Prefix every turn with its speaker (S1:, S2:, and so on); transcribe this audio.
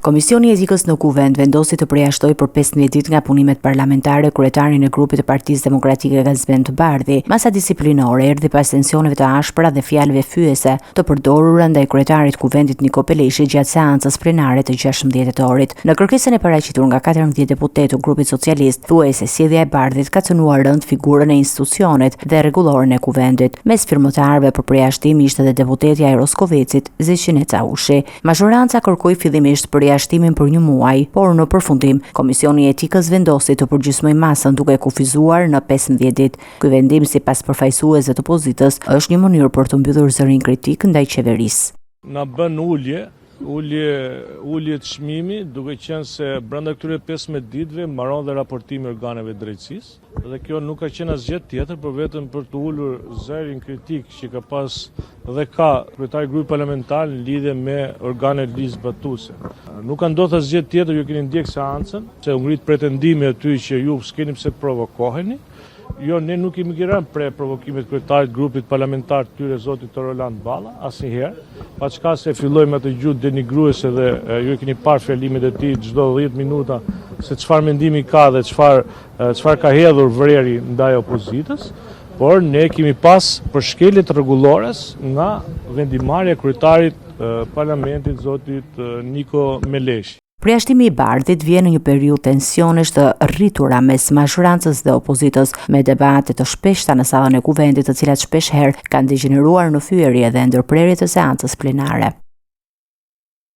S1: Komisioni i Etikës në Kuvend vendosi të përjashtoj për 15 ditë nga punimet parlamentare kryetarin e grupit të Partisë Demokratike Gazvend Bardhi, masa disiplinore erdhi pas tensioneve të ashpra dhe fjalëve fyese të përdorura ndaj kryetarit Kuvendit Niko Peleshi gjatë seancës plenare të 16 tetorit. Në kërkesën e paraqitur nga 14 deputet të grupit socialist, thuaj se sjellja e Bardhit ka cënuar rënd figurën e institucionet dhe rregulloren e Kuvendit. Mes firmotarëve për përjashtim ishte edhe deputetja e Roskovecit, Zeshineca Ushi. Mazhoranca kërkoi fillimisht përjashtimin për 1 muaj, por në përfundim, Komisioni i Etikës vendosi të përgjysmojë masën duke kufizuar në 15 ditë. Ky vendim, sipas përfaqësuesve të opozitës, është një mënyrë për të mbyllur zërin kritik ndaj qeverisë.
S2: Na bën ulje të çmimi, duke qenë se brenda këtyre 15 ditëve mbaron dhe raportimi organeve drejtësisë, dhe kjo nuk ka qenë asgjë tjetër për vetëm për të ulur zërin kritik që ka pas dhe ka kryetari i grupit parlamentar në lidhje me organet ligjzbatuese. Nuk ka ndodhur asgjë tjetër, ju keni ndjek seancën, se u ngrit pretendime aty që ju s'keni pse provokoheni. Jo, ne nuk kemi rënë pre provokimet kryetarit grupit parlamentar të tyre zotit Roland Balla, asnjëherë, pa çka se fillojmë atë gjuhë denigruese dhe ju keni parë fjalimet e tij çdo 10 minuta se çfarë mendimi ka dhe çfarë ka hedhur vreri ndaj opozitës, por ne kemi pas përshkelje të rregullores nga vendimarrja e kryetarit parlamentit zotit Niko Meleshi.
S1: Përjashtimi i Bardhit vjen në një periudhë tensionesh të rritura mes mazhorancës dhe opozitës, me debate të shpeshta në sallën e Kuvendit, të cilat shpeshherë kanë degeneruar në fyerje dhe ndërprerje të seancës plenare.